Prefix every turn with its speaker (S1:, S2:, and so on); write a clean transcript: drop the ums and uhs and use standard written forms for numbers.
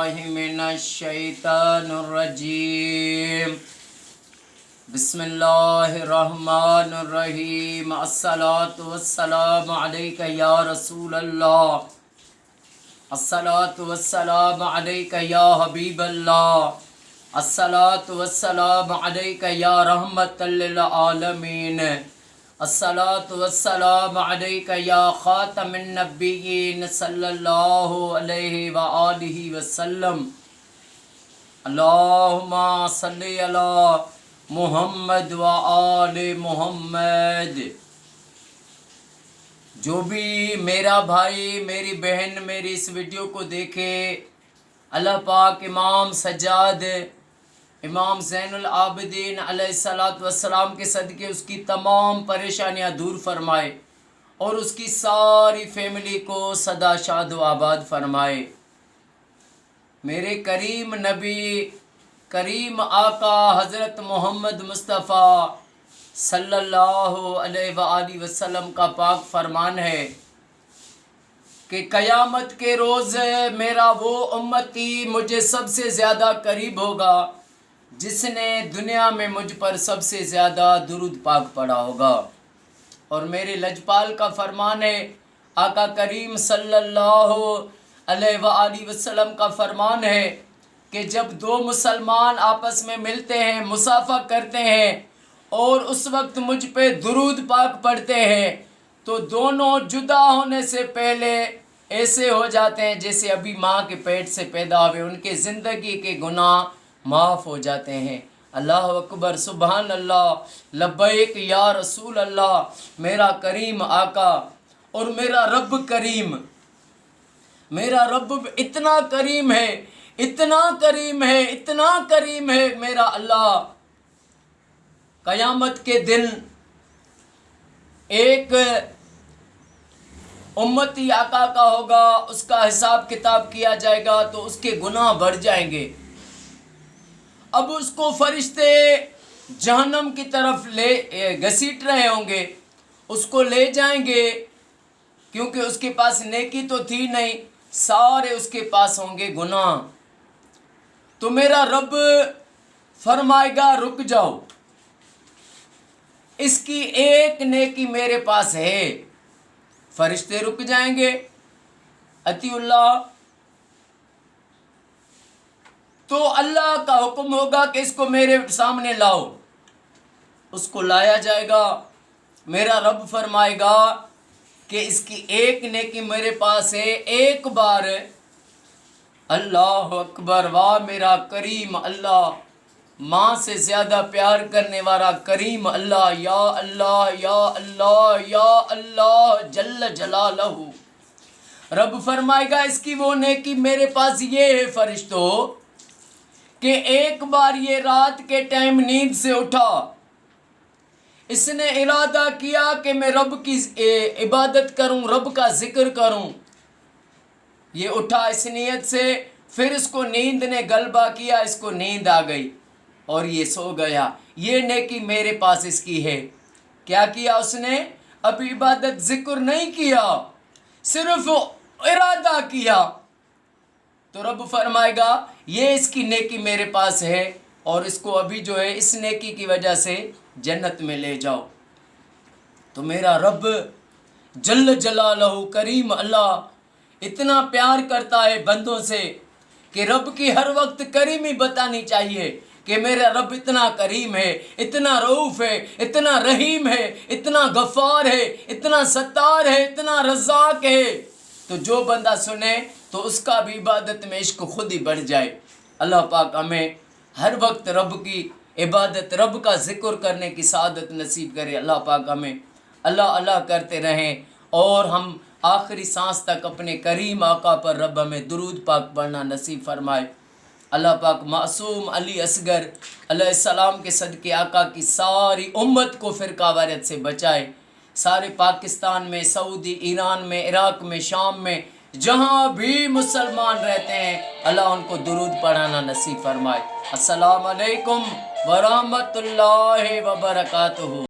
S1: बिल्लाहि मिनश्शैतानिर्रजीम। बिस्मिल्लाहिर्रहमानिर्रहीम। अस्सलातु वस्सलामु अलैका या रसूलल्लाह, अस्सलातु वस्सलामु अलैका या हबीबल्लाह, अस्सलातु वस्सलामु अलैका या रहमतल लिल आलमीन, अस्सलातु वस्सलामु अलैका या खातमिन नबिय्यीन सल्लल्लाहु अलैहि व आलिहि वसल्लम। अल्लाहुम्मा सल्लि अला मुहम्मद व आले मुहम्मद। जो भी मेरा भाई मेरी बहन मेरी इस वीडियो को देखे, अल्लाह पाक इमाम सज्जाद इमाम ज़ैनुल आबिदीन अलैहिस्सलातु वस्सलाम के सदके उसकी तमाम परेशानियां दूर फरमाए और उसकी सारी फैमिली को सदा शाद व आबाद फरमाए। मेरे करीम नबी करीम आका हज़रत मोहम्मद मुस्तफ़ा सल्लल्लाहु अलैहि वसल्लम का पाक फरमान है कि क़यामत के रोज़ मेरा वो उम्मती मुझे सबसे ज़्यादा करीब होगा जिसने दुनिया में मुझ पर सबसे ज़्यादा दुरूद पाक पढ़ा होगा। और मेरे लजपाल का फरमान है, आका करीम सल्लल्लाहु अलैहि वसल्लम का फरमान है कि जब दो मुसलमान आपस में मिलते हैं, मुसाफा करते हैं और उस वक्त मुझ पे दुरूद पाक पढ़ते हैं तो दोनों जुदा होने से पहले ऐसे हो जाते हैं जैसे अभी माँ के पेट से पैदा हुए। उनके ज़िंदगी के गुनाह माफ़ हो जाते हैं। अल्लाह अकबर, सुबहान अल्लाह, लब्बैक या रसूल अल्लाह। मेरा करीम आका और मेरा रब करीम, मेरा रब इतना करीम है, इतना करीम है, इतना करीम है मेरा अल्लाह। क़यामत के दिन एक उम्मती आका का होगा, उसका हिसाब किताब किया जाएगा तो उसके गुनाह बढ़ जाएंगे। अब उसको फरिश्ते जहन्नम की तरफ ले घसीट रहे होंगे, उसको ले जाएंगे क्योंकि उसके पास नेकी तो थी नहीं, सारे उसके पास होंगे गुनाह। तो मेरा रब फरमाएगा रुक जाओ, इसकी एक नेकी मेरे पास है। फरिश्ते रुक जाएंगे, अतिउल्लाह। तो अल्लाह का हुक्म होगा कि इसको मेरे सामने लाओ, उसको लाया जाएगा। मेरा रब फरमाएगा कि इसकी एक नेकी मेरे पास है। एक बार अल्लाह अकबर, वाह मेरा करीम अल्लाह, माँ से ज़्यादा प्यार करने वाला करीम अल्लाह, या अल्लाह या अल्लाह या अल्लाह जल्ल जलालहू। रब फरमाएगा इसकी वो नेकी मेरे पास ये है फरिश्तों कि एक बार ये रात के टाइम नींद से उठा, इसने इरादा किया कि मैं रब की इबादत करूं, रब का जिक्र करूं। ये उठा इस नीयत से, फिर इसको नींद ने गलबा किया, इसको नींद आ गई और ये सो गया। ये नेकी मेरे पास इसकी है। क्या किया उसने? अब इबादत जिक्र नहीं किया, सिर्फ इरादा किया। तो रब फरमाएगा ये इसकी नेकी मेरे पास है और इसको अभी जो है इस नेकी की वजह से जन्नत में ले जाओ। तो मेरा रब जल्ल जलालहू करीम अल्लाह इतना प्यार करता है बंदों से कि रब की हर वक्त करीमी बतानी चाहिए कि मेरा रब इतना करीम है, इतना रऊफ़ है, इतना रहीम है, इतना गफ़ार है, इतना सत्तार है, इतना रज़ाक है। तो जो बंदा सुने तो उसका भी इबादत में इश्क खुद ही बढ़ जाए। अल्लाह पाक हमें हर वक्त रब की इबादत, रब का ज़िक्र करने की सादत नसीब करे। अल्लाह पाक हमें अल्लाह अल्लाह करते रहें और हम आखिरी सांस तक अपने करीम आका पर रब हमें दुरूद पाक पढ़ना नसीब फरमाए। अल्लाह पाक मासूम अली असगर अलैहिस्सलाम के सदके आका की सारी उम्मत को फ़िरका वारियत से बचाए। सारे पाकिस्तान में, सऊदी, ईरान में, इराक़ में, शाम में, जहाँ भी मुसलमान रहते हैं अल्लाह उनको दुरूद पढ़ाना नसीब फरमाए। अस्सलाम वालेकुम व रहमतुल्लाहि व बरकातुहू।